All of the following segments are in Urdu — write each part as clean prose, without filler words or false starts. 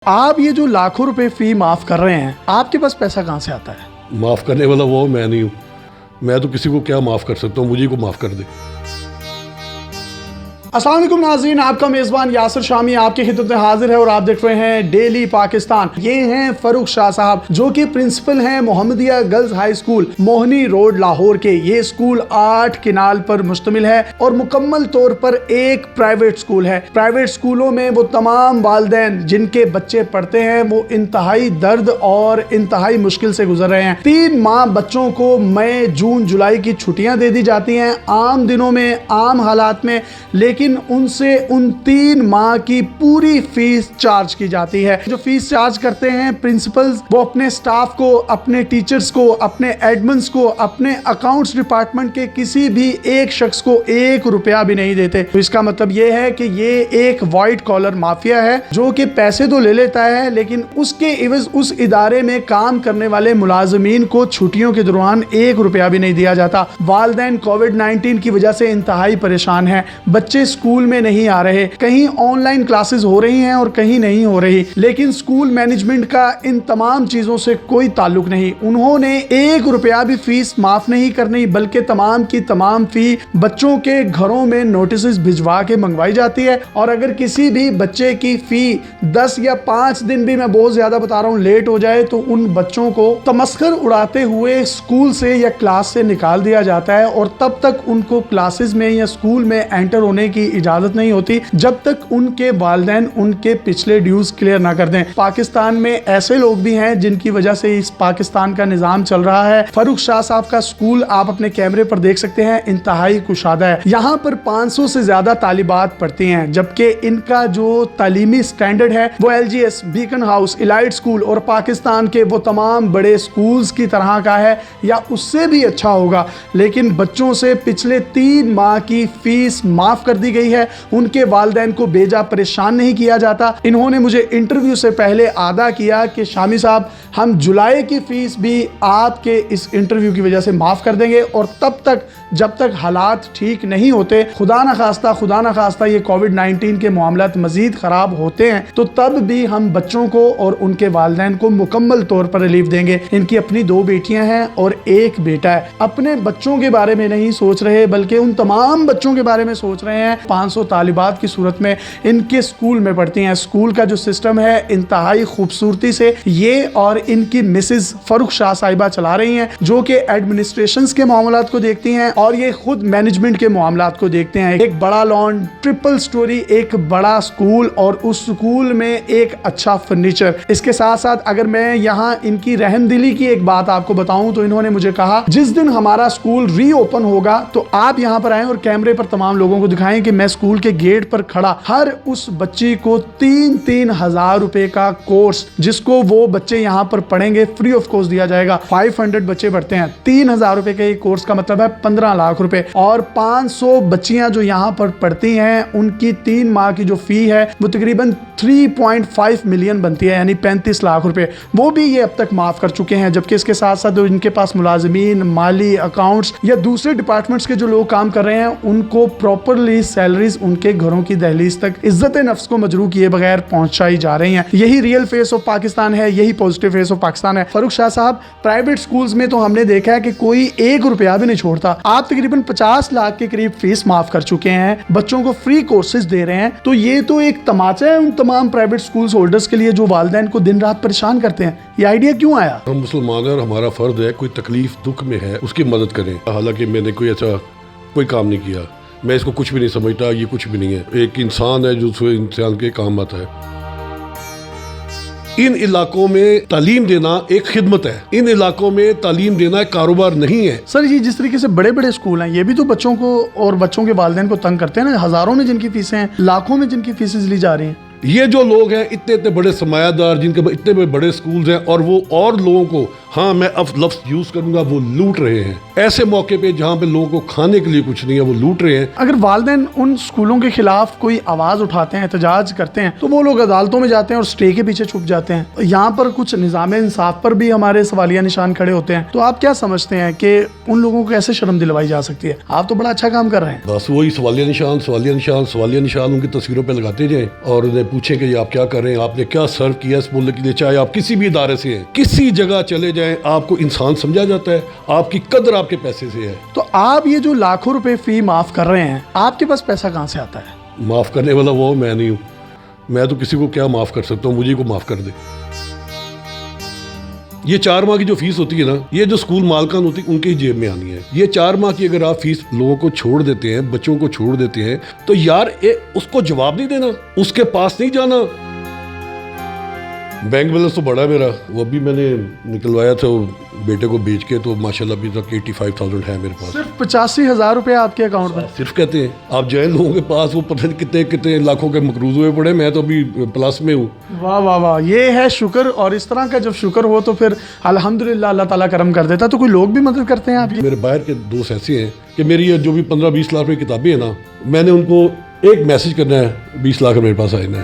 آپ یہ جو لاکھوں روپے فی معاف کر رہے ہیں، آپ کے پاس پیسہ کہاں سے آتا ہے؟ معاف کرنے والا وہ میں نہیں ہوں. میں تو کسی کو کیا معاف کر سکتا ہوں، مجھے کو معاف کر دے. السلام علیکم ناظرین، آپ کا میزبان یاسر شامی آپ کی خدمت میں حاضر ہے اور آپ دیکھ رہے ہیں ڈیلی پاکستان. یہ ہیں فاروق شاہ صاحب جو کہ پرنسپل ہیں Muhammadia girls high school Mohni road Lahore کے. یہ اسکول 8 کنال پر مشتمل ہے اور مکمل طور پر ایک پرائیویٹ اسکول ہے. پرائیویٹ اسکولوں میں وہ تمام والدین جن کے بچے پڑھتے ہیں وہ انتہائی درد اور انتہائی مشکل سے گزر رہے ہیں. 3 ماہ بچوں کو مئی جون جولائی کی چھٹیاں دے دی جاتی ہیں عام دنوں میں، عام حالات میں، لیکن ان سے ان 3 ماہ کی پوری فیس چارج کی جاتی ہے. جو فیس چارج کرتے ہیں پرنسپلز، وہ اپنے سٹاف کو، اپنے ٹیچرز کو، اپنے ایڈمنز کو، اپنے اکاؤنٹس ڈپارٹمنٹ کے کسی بھی ایک شخص کو 1 روپیہ بھی نہیں دیتے. تو اس کا مطلب یہ ہے کہ یہ ایک وائٹ کالر مافیا ہے جو کہ پیسے تو لے لیتا ہے لیکن اس کے عوض اس ادارے میں کام کرنے والے ملازمین کو چھٹیوں کے دوران 1 روپیہ بھی نہیں دیا جاتا. والدین کووڈ-19 کی وجہ سے انتہائی پریشان ہیں. بچے اسکول میں نہیں آ رہے، کہیں آن لائن کلاسز ہو رہی ہیں اور کہیں نہیں ہو رہی، لیکن اسکول مینجمنٹ کا ان تمام چیزوں سے کوئی تعلق نہیں. انہوں نے 1 روپیہ بھی فیس معاف نہیں کرنی بلکہ تمام کی تمام فی بچوں کے گھروں میں نوٹسز بھجوا کے منگوائی جاتی ہے. اور اگر کسی بھی بچے کی فی 10 یا 5 دن بھی، میں بہت زیادہ بتا رہا ہوں، لیٹ ہو جائے تو ان بچوں کو تمسخر اڑاتے ہوئے اسکول سے یا کلاس سے نکال دیا جاتا ہے اور تب تک ان کو کلاسز میں یا اسکول میں انٹر ہونے کی اجازت نہیں ہوتی جب تک ان کے والدین ان کے پچھلے ڈیوز کلیئر نہ کر دیں. پاکستان میں ایسے لوگ بھی ہیں جن کی وجہ سے اس پاکستان کا نظام چل رہا ہے. فاروق شاہ صاحب کا اسکول آپ اپنے کیمرے پر دیکھ سکتے ہیں، انتہائی کشادہ ہے. یہاں پر 500 سے زیادہ طالبات پڑھتی ہیں جبکہ ان کا جو تعلیمی سٹینڈرڈ ہے وہ LGS، Beaconhouse, elite school اور پاکستان کے وہ تمام بڑے اسکولز کی طرح کا ہے یا اس سے بھی اچھا ہوگا. لیکن بچوں سے پچھلے 3 ماہ کی فیس معاف کر دی گئی ہے. ان کے والدین کو بیجا پریشان نہیں کیا جاتا. انہوں نے مجھے انٹرویو سے پہلے آگاہ کیا کہ شامی صاحب ہم جولائی کی فیس بھی آپ کے اس انٹرویو کی وجہ سے معاف کر دیں گے اور تب تک جب تک حالات ٹھیک نہیں ہوتے، خدا نہ خواستہ یہ کووڈ-19 کے معاملات مزید خراب ہوتے ہیں تو تب بھی ہم بچوں کو اور ان کے والدین کو مکمل طور پر ریلیف دیں گے. ان کی اپنی 2 بیٹیاں ہیں اور 1 بیٹا ہے. اپنے بچوں کے بارے میں نہیں سوچ رہے بلکہ ان تمام بچوں کے بارے میں سوچ رہے ہیں. 500 طالبات کی صورت میں ان کے اسکول میں پڑھتی ہیں. اسکول کا جو سسٹم ہے انتہائی خوبصورتی سے یہ اور ان کی مسز فاروق شاہ صاحبہ چلا رہی ہیں جو کہ ایڈمنسٹریشنز کے معاملات کو دیکھتی ہیں اور یہ خود مینجمنٹ کے معاملات کو دیکھتے ہیں. ایک بڑا لان، ٹرپل سٹوری، ایک بڑا اسکول اور اس اسکول میں ایک اچھا فرنیچر. اس کے ساتھ ساتھ اگر میں یہاں ان کی رحم دلی کی ایک بات آپ کو بتاؤں تو انہوں نے مجھے کہا جس دن ہمارا اسکول ری اوپن ہوگا تو آپ یہاں پر آئیں اور کیمرے پر تمام لوگوں کو دکھائیں کہ میں اسکول کے گیٹ پر کھڑا ہر اس بچی کو 3-3 ہزار روپے کا کورس جس کو وہ بچے یہاں پر پڑھیں گے فری آف کورس دیا جائے گا. 500 بچے پڑھتے ہیں، 3,000 روپے کے کورس کا مطلب ہے 15 لاکھ روپے. اور 500 بچیاں جو یہاں پر پڑھتی ہیں ان کی 3 ماہ کی جو فی ہے وہ تقریباً 3.5 ملین بنتی ہے، یعنی 35 لاکھ روپے. وہ بھی یہ اب تک معاف کر چکے ہیں جبکہ اس کے ساتھ ساتھ ان کے پاس ملازمین، مالی، اکاؤنٹس یا دوسرے ڈپارٹمنٹس کے جو لوگ کام کر رہے ہیں ان کو پراپرلی سیلریز ان کے گھروں کی دہلیز تک عزت نفس کو مجروح کیے بغیر پہنچائی جا رہی ہیں. یہی ریئل فیس آف پاکستان ہے، یہی پوزیٹیو فیس آف پاکستان ہے. فاروق شاہ صاحب، پرائیویٹ سکولز میں تو ہم نے دیکھا ہے کہ کوئی 1 روپیہ بھی نہیں چھوڑتا. آپ تقریباً 50 لاکھ کے قریب فیس معاف کر چکے ہیں، بچوں کو فری کورسز دے رہے ہیں. تو یہ تو ایک تماچا ہے ان تمام پرائیویٹ سکولز ہولڈرز کے لیے جو والدین کو دن رات پریشان کرتے ہیں. یہ آئیڈیا کیوں آیا؟ ہم مسلمان ہیں اور ہمارا فرض ہے کوئی تکلیف دکھ میں ہے اس کی مدد کریں. حالانکہ میں نے کوئی ایسا کوئی کام نہیں کیا، میں اس کو کچھ بھی نہیں سمجھتا. یہ کچھ بھی نہیں ہے، ایک انسان ہے جو انسان کے کام آتا ہے. ان علاقوں میں تعلیم دینا ایک خدمت ہے، ان علاقوں میں تعلیم دینا ایک کاروبار نہیں ہے. سر یہ جس طریقے سے بڑے بڑے اسکول ہیں یہ بھی تو بچوں کو اور بچوں کے والدین کو تنگ کرتے ہیں نا. ہزاروں میں جن کی فیسیں ہیں، لاکھوں میں جن کی فیسز لی جا رہی ہیں. یہ جو لوگ ہیں اتنے بڑے سرمایہ دار جن کے اتنے بڑے سکولز ہیں اور وہ اور لوگوں کو، ہاں میں اب لفظ یوز کروں گا، وہ لوٹ رہے ہیں. ایسے موقع پہ جہاں پہ لوگوں کو کھانے کے لیے کچھ نہیں ہے وہ لوٹ رہے ہیں. اگر والدین ان اسکولوں کے خلاف کوئی آواز اٹھاتے ہیں، احتجاج کرتے ہیں تو وہ لوگ عدالتوں میں جاتے ہیں اور اسٹے کے پیچھے چھپ جاتے ہیں. یہاں پر کچھ نظام انصاف پر بھی ہمارے سوالیہ نشان کھڑے ہوتے ہیں. تو آپ کیا سمجھتے ہیں کہ ان لوگوں کو کیسے شرم دلوائی جا سکتی ہے؟ آپ تو بڑا اچھا کام کر رہے ہیں. بس وہی سوالیہ نشان ان کی تصویروں پہ لگاتے جائیں اور انہیں پوچھیں کہ یہ آپ کیا کر رہے ہیں, آپ نے کیا سرو کیا اس ملک کے لیے, چاہے آپ کسی بھی ادارے سے ہیں, کسی جگہ چلے جائیں آپ کو انسان سمجھا جاتا ہے, آپ کی قدر آپ کے پیسے سے ہے. تو آپ یہ جو لاکھوں روپے فی معاف کر رہے ہیں, آپ کے پاس پیسہ کہاں سے آتا ہے؟ معاف کرنے والا وہ میں نہیں ہوں, میں تو کسی کو کیا معاف کر سکتا ہوں, مجھے کو معاف کر دے. یہ 4 ماہ کی جو فیس ہوتی ہے نا, یہ جو اسکول مالکان ہوتی ہے ان کے جیب میں آنی ہے. یہ 4 ماہ کی اگر آپ فیس لوگوں کو چھوڑ دیتے ہیں, بچوں کو چھوڑ دیتے ہیں, تو یار اس کو جواب نہیں دینا, اس کے پاس نہیں جانا. بینک بیلنس تو بڑا ہے میرا, وہ ابھی میں نے نکلوایا تھا بیٹے کو بیچ کے, تو ماشاءاللہ ابھی تک 85,000 ہے میرے پاس. صرف 85,000 روپے آپ کے اکاؤنٹ میں؟ صرف کہتے ہیں آپ جائیں لوگوں کے پاس, وہ پتہ نہیں کتنے لاکھوں کے مقروض ہوئے پڑے, میں تو ابھی پلس میں ہوں. واہ واہ واہ, یہ ہے شکر. اور اس طرح کا جب شکر ہو تو پھر الحمدللہ اللہ تعالیٰ کرم کر دیتا. تو کوئی لوگ بھی مدد کرتے ہیں آپ کی؟ میرے باہر کے دوست ایسے ہیں کہ میری یہ جو بھی 15-20 لاکھ کی کتابیں ہیں نا, میں نے ان کو ایک میسج کرنا ہے, 20 لاکھ میرے پاس آئے نا.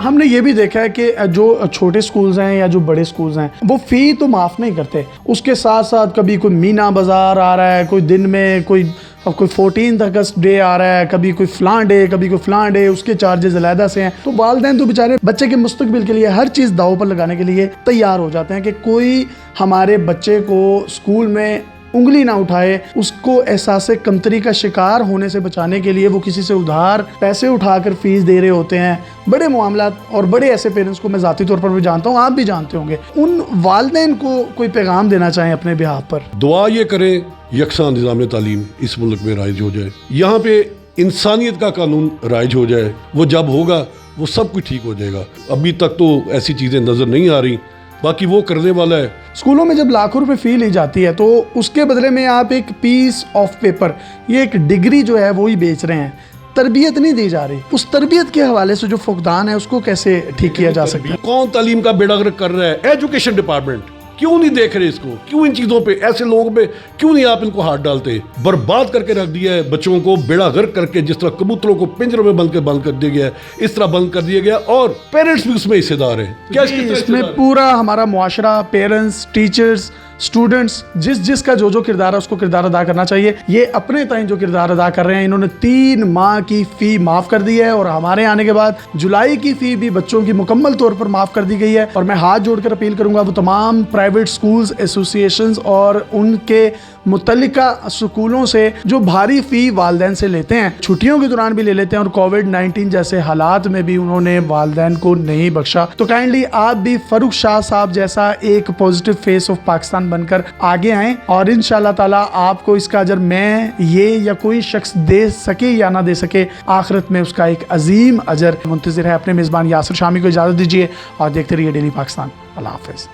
ہم نے یہ بھی دیکھا ہے کہ جو چھوٹے سکولز ہیں یا جو بڑے سکولز ہیں وہ فی تو معاف نہیں کرتے, اس کے ساتھ ساتھ کبھی کوئی مینا بازار آ رہا ہے, کوئی دن میں کوئی 14 اگست ڈے آ رہا ہے, کبھی کوئی فلاں ڈے, کبھی کوئی فلاں ڈے, اس کے چارجز علیحدہ سے ہیں. تو والدین تو بیچارے بچے کے مستقبل کے لیے ہر چیز داؤ پر لگانے کے لیے تیار ہو جاتے ہیں کہ کوئی ہمارے بچے کو اسکول میں انگلی نہ اٹھائے, اس کو احساس کمتری کا شکار ہونے سے بچانے کے لیے وہ کسی سے ادھار پیسے اٹھا کر فیس دے رہے ہوتے ہیں. بڑے معاملات اور بڑے ایسے پیرنٹس کو میں ذاتی طور پر بھی جانتا ہوں, آپ بھی جانتے ہوں گے. ان والدین کو کوئی پیغام دینا چاہیں اپنے بہاف پر؟ دعا یہ کریں یکساں نظام تعلیم اس ملک میں رائج ہو جائے, یہاں پہ انسانیت کا قانون رائج ہو جائے. وہ جب ہوگا وہ سب کچھ ٹھیک ہو جائے گا. ابھی تک تو ایسی چیزیں نظر نہیں آ رہی, باقی وہ کرنے والا ہے. اسکولوں میں جب لاکھوں روپے فی لی جاتی ہے تو اس کے بدلے میں آپ ایک پیس آف پیپر, یہ ایک ڈگری جو ہے وہی بیچ رہے ہیں, تربیت نہیں دی جا رہی. اس تربیت کے حوالے سے جو فقدان ہے اس کو کیسے ٹھیک کیا جا سکتا ہے؟ کون تعلیم کا بیڑا غرق کر رہا ہے؟ Education department. کیوں نہیں دیکھ رہے اس کو؟ کیوں ان چیزوں پہ, ایسے لوگوں پہ کیوں نہیں آپ ان کو ہاتھ ڈالتے؟ برباد کر کے رکھ دیا ہے بچوں کو, بیڑا غرق کر کے, جس طرح کبوتروں کو پنجروں میں بند کر دیا گیا ہے, اس طرح بند کر دیا گیا, اور پیرنٹس بھی اس میں حصے دار ہیں. کیا اس میں پورا ہمارا معاشرہ, پیرنٹس, ٹیچرز, اسٹوڈنٹس, جس کا جو کردار ہے اس کو کردار ادا کرنا چاہیے. یہ اپنے تائیں جو کردار ادا کر رہے ہیں, انہوں نے 3 ماہ کی فی معاف کر دی ہے, اور ہمارے آنے کے بعد جولائی کی فی بھی بچوں کی مکمل طور پر معاف کر دی گئی ہے. اور میں ہاتھ جوڑ کر اپیل کروں گا وہ تمام پرائیویٹ سکولز ایسوسی ایشنز اور ان کے متعلقہ سکولوں سے جو بھاری فی والدین سے لیتے ہیں, چھٹیوں کے دوران بھی لے لیتے ہیں, اور کووڈ-19 جیسے حالات میں بھی انہوں نے والدین کو نہیں بخشا. تو کائنڈلی آپ بھی فاروق شاہ صاحب جیسا ایک پازیٹیو فیس آف پاکستان بن کر آگے آئیں, اور انشاءاللہ تعالیٰ آپ کو اس کا اجر میں یہ یا کوئی شخص دے سکے یا نہ دے سکے, آخرت میں اس کا ایک عظیم اجر منتظر ہے. اپنے میزبان یاسر شامی کو اجازت دیجیے اور دیکھتے رہیے ڈیلی پاکستان. اللہ حافظ.